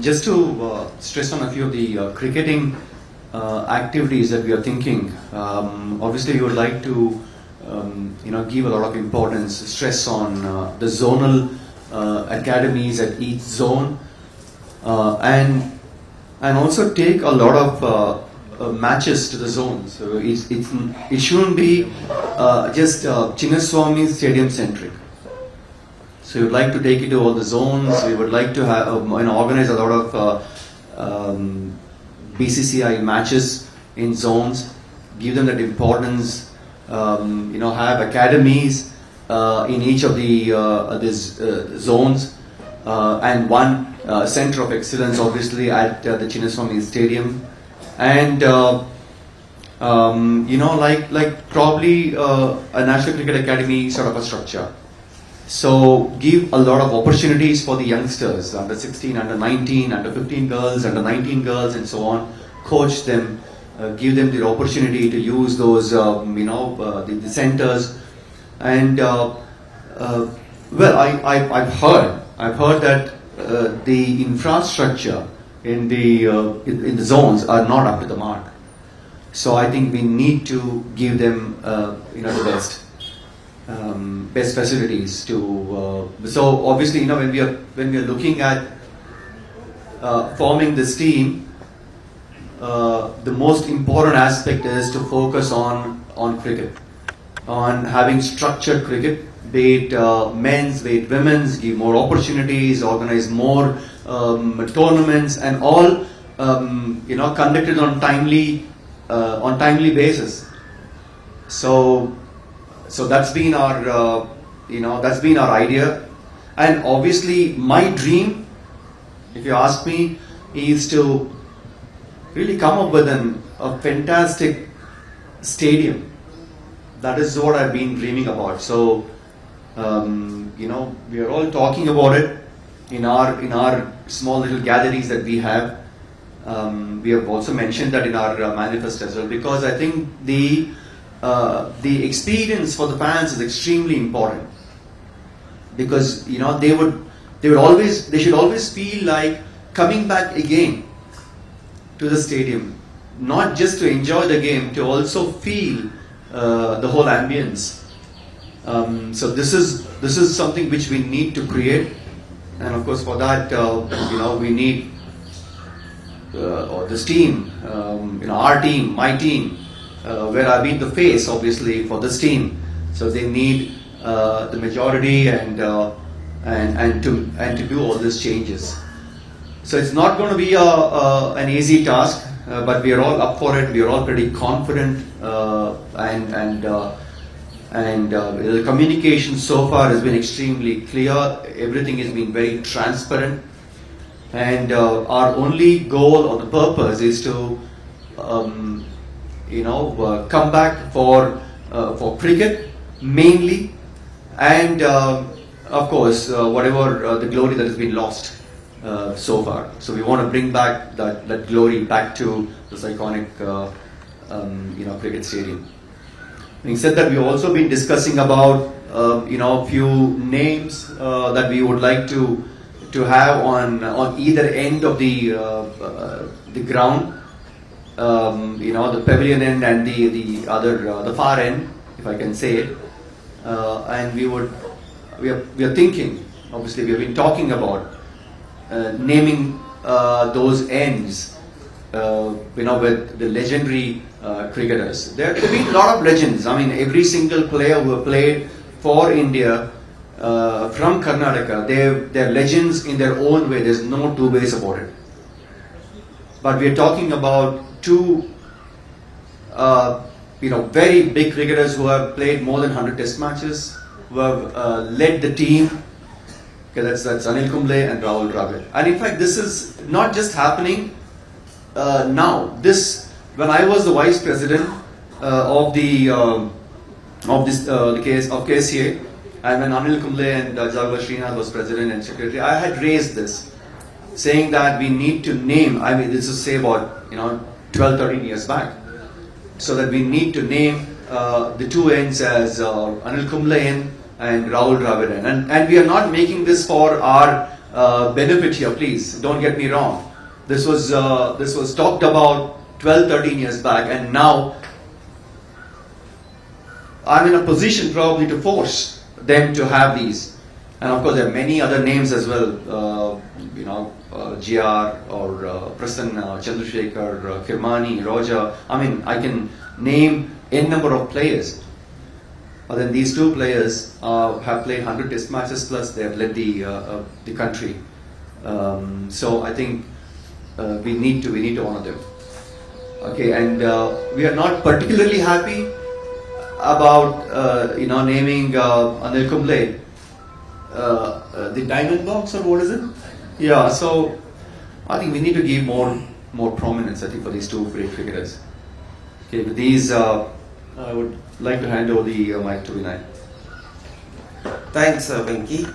Just to stress on a few of the cricketing activities that we are thinking. Obviously, we would like to give a lot of importance, stress on the zonal academies at each zone, and also take a lot of matches to the zones. So it shouldn't be just Chinnaswamy Stadium centric. So we would like to take it to all the zones. We would like to have organize a lot of BCCI matches in zones, give them that importance. Have academies in each of these zones, and one center of excellence, obviously at the Chinnaswamy Stadium, and like probably a National Cricket Academy sort of a structure. So give a lot of opportunities for the youngsters, under 16, under 19, under 15 girls, under 19 girls, and so on. Coach them, give them the opportunity to use those, the centers. And I've heard that the infrastructure in the zones are not up to the mark. So I think we need to give them, the best facilities to. So obviously, when we are looking at forming this team, the most important aspect is to focus on cricket, on having structured cricket, be it men's, be it women's, give more opportunities, organize more tournaments, and all conducted on timely basis. So that's been our idea, and obviously my dream, if you ask me, is to really come up with a fantastic stadium. That is what I've been dreaming about. So we are all talking about it in our small little gatherings that we have. We have also mentioned that in our manifesto as well, because I think the experience for the fans is extremely important, because they should always feel like coming back again to the stadium, not just to enjoy the game, to also feel the whole ambience. So this is something which we need to create, and of course for that we need this team, our team, my team, where I've been the face, obviously, for this team. So they need the majority and to do all these changes. So it's not going to be an easy task, but we are all up for it. We are all pretty confident, and the communication so far has been extremely clear. Everything has been very transparent, and our only goal or the purpose is to come back for cricket mainly, and of course whatever the glory that has been lost so far. So we want to bring back that glory back to this iconic cricket stadium. Having said that, we've also been discussing about a few names that we would like to have on either end of the ground. The pavilion end and the other the far end, if I can say it, and we are thinking, obviously we have been talking about naming those ends, with the legendary cricketers. There have been a lot of legends. I mean, every single player who have played for India from Karnataka, they're legends in their own way. There's no two ways about it. But we are talking about two, very big cricketers who have played more than 100 Test matches, who have led the team. Okay, that's Anil Kumble and Rahul Dravid. And in fact, this is not just happening now. When I was the vice president of KSCA, and when Anil Kumble and Jagwa Srinath was president and secretary, I had raised this, saying that we need to name. I mean, this is say about 12, 13 years back, so that we need to name the two ends as Anil Kumble and Rahul Dravid, and we are not making this for our benefit here, please. Don't get me wrong. This was talked about 12, 13 years back, and now I'm in a position probably to force them to have these. And of course, there are many other names as well. GR or Prasanna, Chandrasekhar, Kirmani, Roja. I mean, I can name n number of players. But then these two players have played 100 test matches plus they have led the country. So I think we need to honor them. Okay, and we are not particularly happy about naming Anil Kumble the diamond box, or what is it? Yeah, so I think we need to give more prominence, I think, for these two great cricketers. Okay, with these, I would like to hand over the mic to Vinay. Thanks, Venki.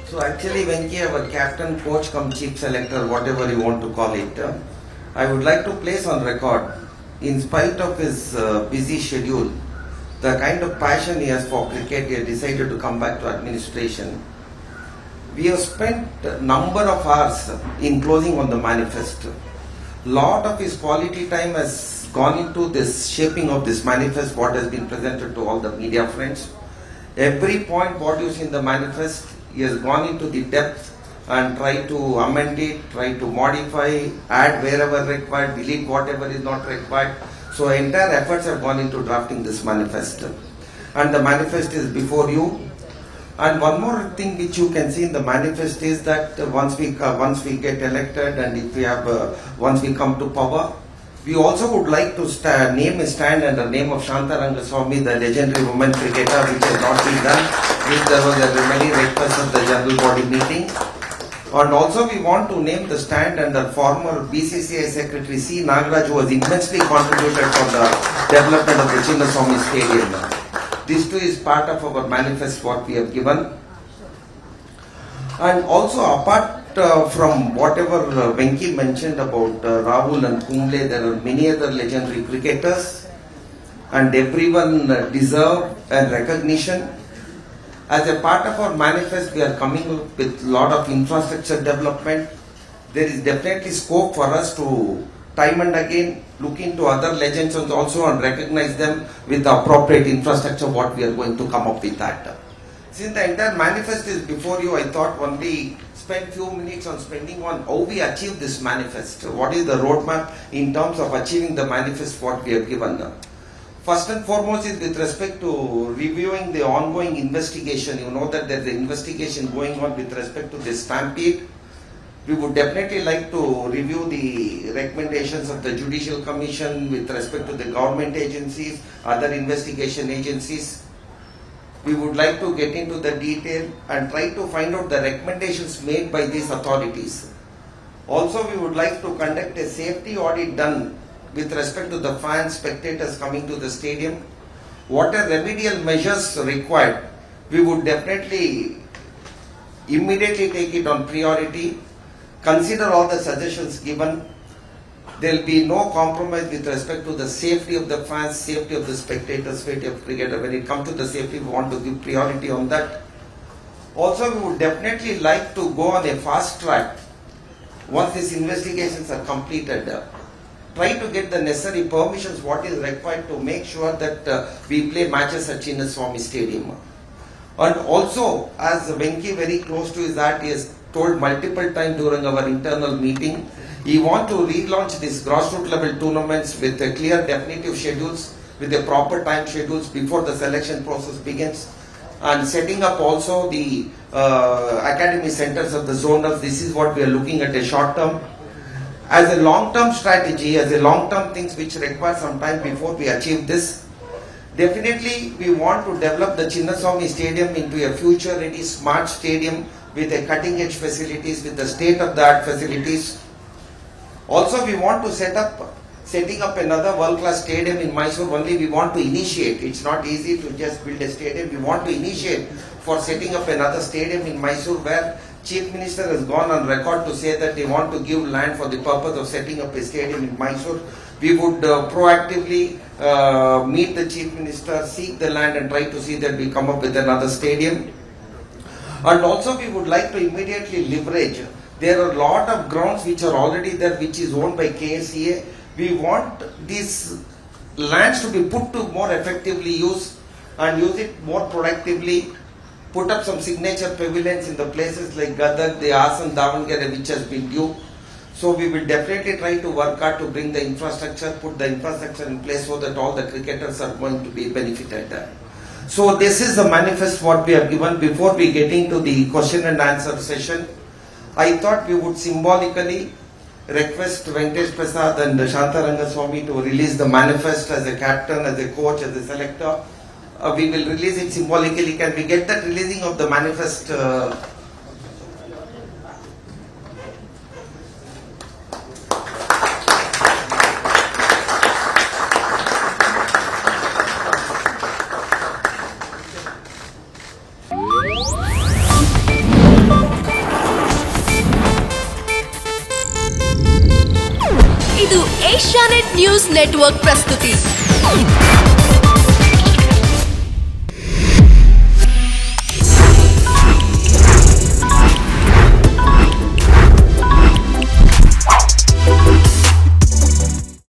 So actually, Venki, our captain, coach, come chief selector, whatever you want to call it, I would like to place on record, in spite of his busy schedule, the kind of passion he has for cricket, he has decided to come back to administration. We have spent a number of hours in closing on the manifesto. Lot of his quality time has gone into this shaping of this manifest, what has been presented to all the media friends. Every point what you see in the manifest, he has gone into the depth and tried to amend it, try to modify, add wherever required, delete whatever is not required. So entire efforts have gone into drafting this manifesto. And the manifest is before you. And one more thing which you can see in the manifest is that once we get elected and if we have once we come to power, we also would like to name a stand under the name of Shanta Rangaswamy, the legendary women cricketer, which has not been done. If there was a many requests at the general body meeting. And also we want to name the stand under former BCCI Secretary C. Nagaraj, who has immensely contributed for the development of the Chinnaswamy Stadium. This too is part of our manifest what we have given. And also apart from whatever Venki mentioned about Rahul and Kumble, there are many other legendary cricketers and everyone deserve and recognition. As a part of our manifest, we are coming up with a lot of infrastructure development. There is definitely scope for us to time and again look into other legends also and recognize them with the appropriate infrastructure what we are going to come up with that. Since the entire manifest is before you, I thought only spend few minutes on spending on how we achieve this manifest. What is the roadmap in terms of achieving the manifest what we have given. First and foremost is with respect to reviewing the ongoing investigation. You know that there is an investigation going on with respect to this stampede. We would definitely like to review the recommendations of the Judicial Commission with respect to the government agencies, other investigation agencies. We would like to get into the detail and try to find out the recommendations made by these authorities. Also, we would like to conduct a safety audit done with respect to the fans, spectators coming to the stadium. What are remedial measures required? We would definitely immediately take it on priority. Consider all the suggestions given. There will be no compromise with respect to the safety of the fans, safety of the spectators, safety of cricketer. When it comes to the safety, we want to give priority on that. Also, we would definitely like to go on a fast track once these investigations are completed. Try to get the necessary permissions what is required to make sure that we play matches at Chinnaswamy Stadium. And also, as Venki very close to his heart, he has told multiple times during our internal meeting, he wants to relaunch these grassroots level tournaments with a clear definitive schedules, with the proper time schedules before the selection process begins, and setting up also the academy centers of the zonals. This is what we are looking at a short term. As a long term strategy, as a long term things which require some time before we achieve this, definitely we want to develop the Chinnaswamy Stadium into a future ready smart stadium with a cutting edge facilities, with the state of the art facilities. Also, we want to setting up another world class stadium in Mysore. Only we want to initiate. It's not easy to just build a stadium. We want to initiate for setting up another stadium in Mysore, where Chief Minister has gone on record to say that they want to give land for the purpose of setting up a stadium in Mysore. We would proactively meet the Chief Minister, seek the land and try to see that we come up with another stadium. And also we would like to immediately leverage. There are a lot of grounds which are already there, which is owned by KSCA. We want these lands to be put to more effectively use and use it more productively. Put up some signature pavilions in the places like Gadag, the Asan, Davangere, which has been due. So we will definitely try to work hard to bring the infrastructure, put the infrastructure in place so that all the cricketers are going to be benefited. So this is the manifest what we have given. Before we get into the question and answer session, I thought we would symbolically request Venkatesh Prasad and Shanta Rangaswamy to release the manifest as a captain, as a coach, as a selector. We will release it symbolically. Can we get that releasing of the manifest? ಇದು Asianet news network ಪ್ರಸ್ತುತಿ.